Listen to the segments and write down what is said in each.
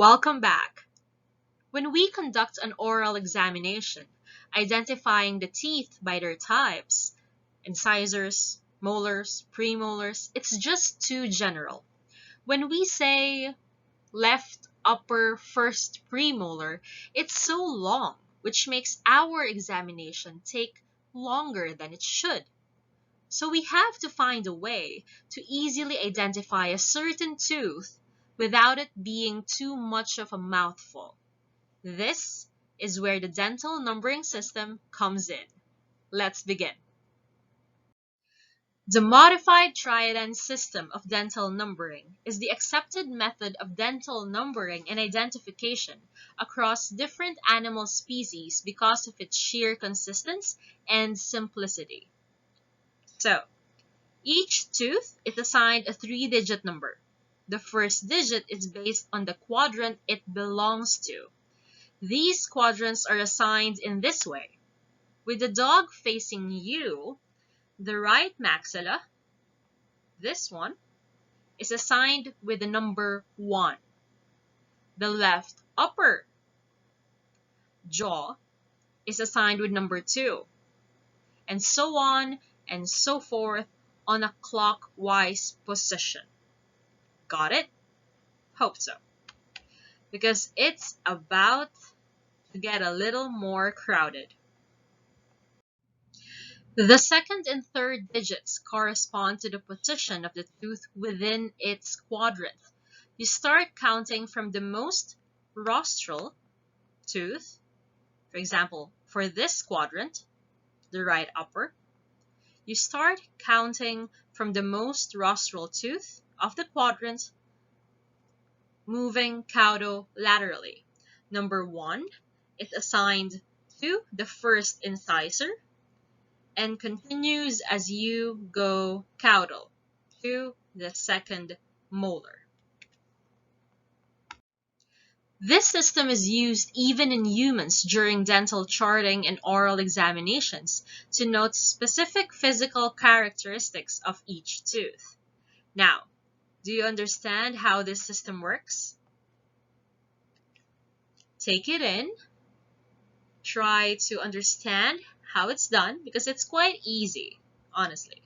Welcome back. When we conduct an oral examination, identifying the teeth by their types, incisors, molars, premolars, it's just too general. When we say left upper first premolar, it's so long, which makes our examination take longer than it should. So we have to find a way to easily identify a certain tooth without it being too much of a mouthful. This is where the dental numbering system comes in. Let's begin. The modified Triad system of dental numbering is the accepted method of dental numbering and identification across different animal species because of its sheer consistency and simplicity. So, each tooth is assigned a 3-digit number. The first digit is based on the quadrant it belongs to. These quadrants are assigned in this way. With the dog facing you, the right maxilla, this one, is assigned with the number 1. The left upper jaw is assigned with number 2. And so on and so forth on a clockwise position. Got it? Hope so. Because it's about to get a little more crowded. The second and third digits correspond to the position of the tooth within its quadrant. You start counting from the most rostral tooth, for example, for this quadrant, the right upper. You start counting from the most rostral tooth of the quadrant, moving caudolaterally. Number 1 is assigned to the first incisor and continues as you go caudal to the second molar. This system is used even in humans during dental charting and oral examinations to note specific physical characteristics of each tooth. Now, do you understand how this system works? Take it in. Try to understand how it's done because it's quite easy, honestly.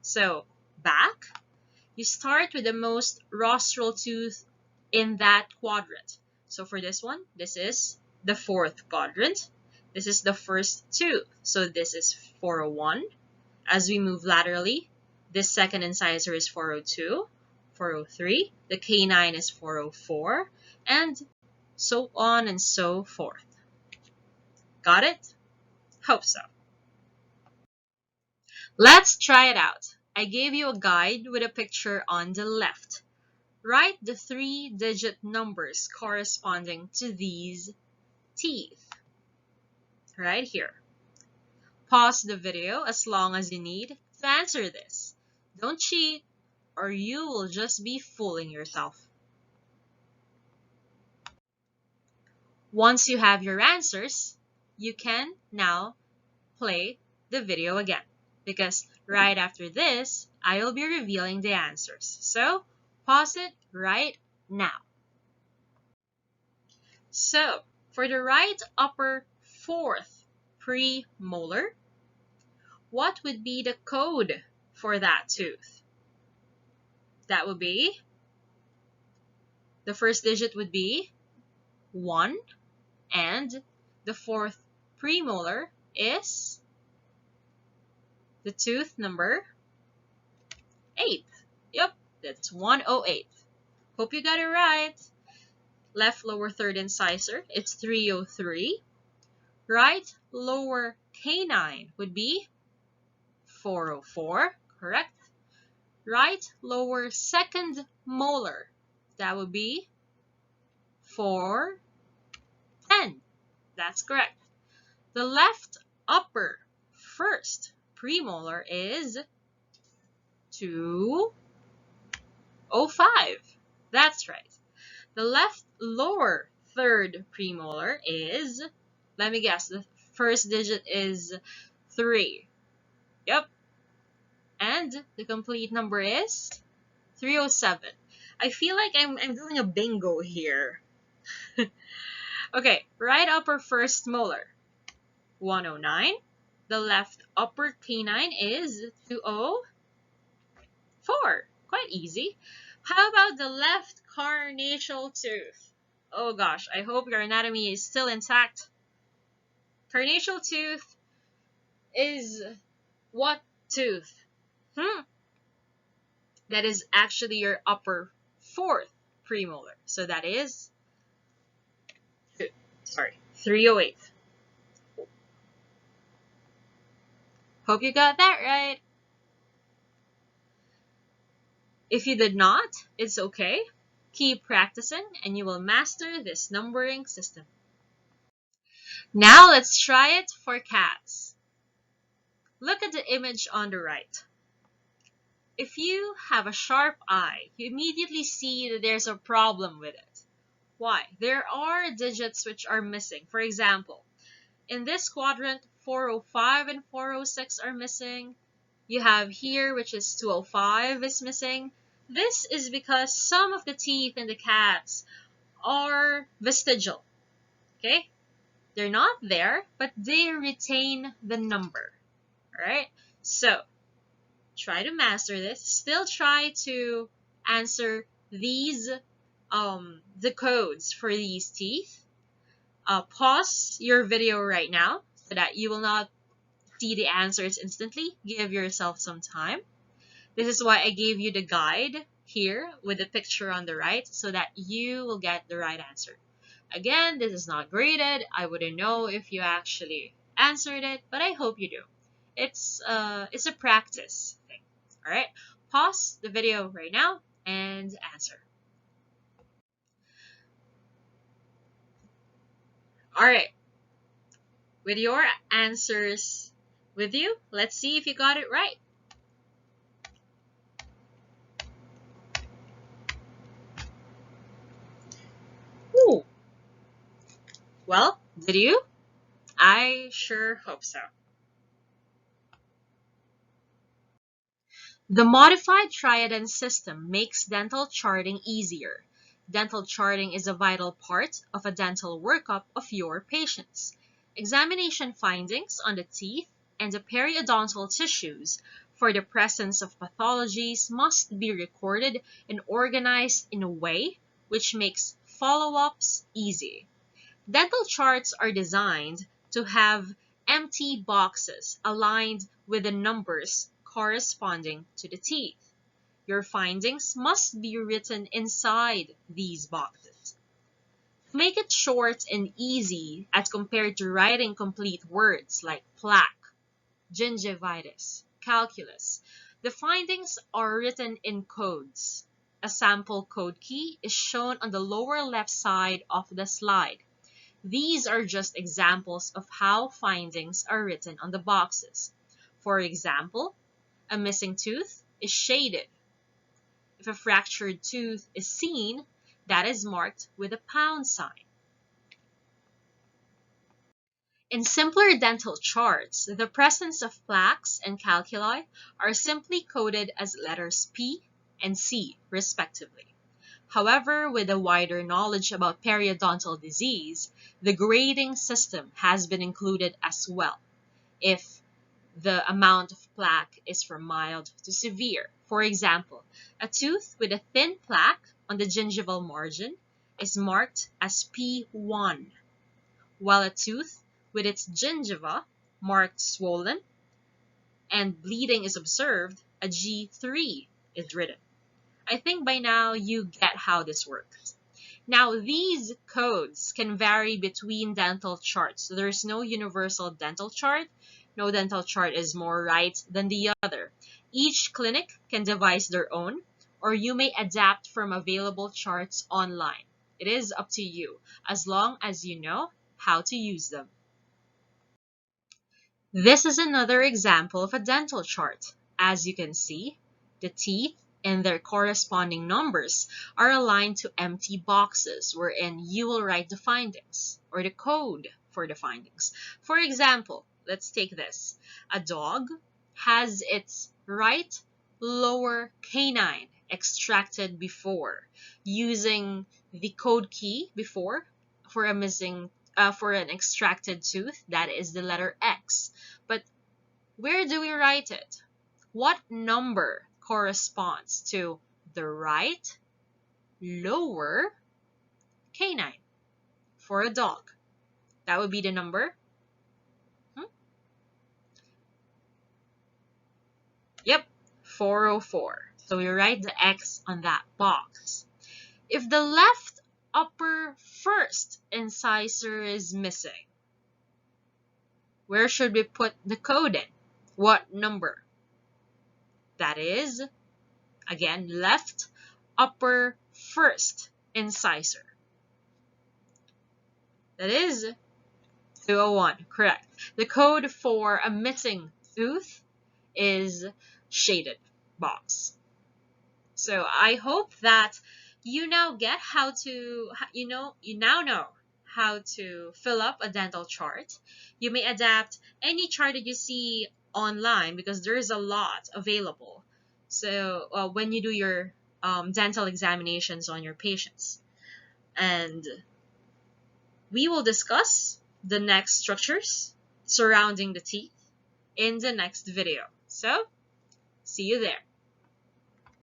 So, back, you start with the most rostral tooth in that quadrant. So for this one, this is the fourth quadrant. This is the first tooth. So this is 401. As we move laterally, this second incisor is 402, 403. The canine is 404, and so on and so forth. Got it? Hope so. Let's try it out. I gave you a guide with a picture on the left. Write the 3-digit numbers corresponding to these teeth. Right here. Pause the video as long as you need to answer this. Don't cheat or you will just be fooling yourself. Once you have your answers, you can now play the video again because right after this, I will be revealing the answers. So, pause it right now. So, for the right upper fourth premolar, what would be the code for that tooth? That would be, the first digit would be 1, and the fourth premolar is the tooth number 8. Yep, that's 108. Hope you got it right. Left lower third incisor, it's 303. Right lower canine would be 404, correct? Right lower second molar, that would be 410. That's correct. The left upper first premolar is 205. That's right. The left lower third premolar is, let me guess, the first digit is 3. Yep. And the complete number is 307. I feel like I'm doing a bingo here. Okay, right upper first molar, 109. The left upper canine is 204. Quite easy. How about the left carnassial tooth? Oh gosh, I hope your anatomy is still intact. Carnassial tooth is what tooth? Hmm. That is actually your upper fourth premolar. So that is, sorry, 308. Hope you got that right. If you did not, it's okay. Keep practicing and you will master this numbering system. Now let's try it for cats. Look at the image on the right. If you have a sharp eye, you immediately see that there's a problem with it. Why? There are digits which are missing. For example, in this quadrant, 405 and 406 are missing. You have here, which is 205 is missing. This is because some of the teeth in the cats are vestigial. Okay? They're not there, but they retain the number. Alright? So, try to master this. Still try to answer these, the codes for these teeth. Pause your video right now so that you will not see the answers instantly. Give yourself some time. This is why I gave you the guide here with the picture on the right so that you will get the right answer. Again, this is not graded. I wouldn't know if you actually answered it, but I hope you do. It's a practice thing. All right, pause the video right now and answer. All right, with your answers with you, let's see if you got it right. Ooh. Well, did you? I sure hope so. The modified Triad system makes dental charting easier. Dental charting is a vital part of a dental workup of your patients. Examination findings on the teeth and the periodontal tissues for the presence of pathologies must be recorded and organized in a way which makes follow-ups easy. Dental charts are designed to have empty boxes aligned with the numbers corresponding to the teeth. Your findings must be written inside these boxes. To make it short and easy as compared to writing complete words like plaque, gingivitis, calculus, the findings are written in codes. A sample code key is shown on the lower left side of the slide. These are just examples of how findings are written on the boxes. For example, a missing tooth is shaded. If a fractured tooth is seen, that is marked with a pound sign. In simpler dental charts, the presence of plaques and calculi are simply coded as letters P and C, respectively. However, with a wider knowledge about periodontal disease, the grading system has been included as well. If the amount of plaque is from mild to severe. For example, a tooth with a thin plaque on the gingival margin is marked as P1, while a tooth with its gingiva marked swollen and bleeding is observed, a G3 is written. I think by now you get how this works. Now, these codes can vary between dental charts. So there's no universal dental chart. No dental chart is more right than the other. Each clinic can devise their own, or you may adapt from available charts online. It is up to you, as long as you know how to use them. This is another example of a dental chart. As you can see, the teeth and their corresponding numbers are aligned to empty boxes wherein you will write the findings or the code for the findings. For example, let's take this. A dog has its right lower canine extracted before, using the code key before for a for an extracted tooth, that is the letter X. But where do we write it? What number corresponds to the right lower canine for a dog? That would be the number. Yep, 404. So we write the X on that box. If the left upper first incisor is missing, where should we put the code in? What number? That is, again, left upper first incisor. That is 201, correct. The code for a missing tooth is shaded box. So I hope that you now get how to, you now know how to fill up a dental chart. You may adapt any chart that you see online because there is a lot available. So when you do your dental examinations on your patients. And we will discuss the next structures surrounding the teeth in the next video. So, see you there.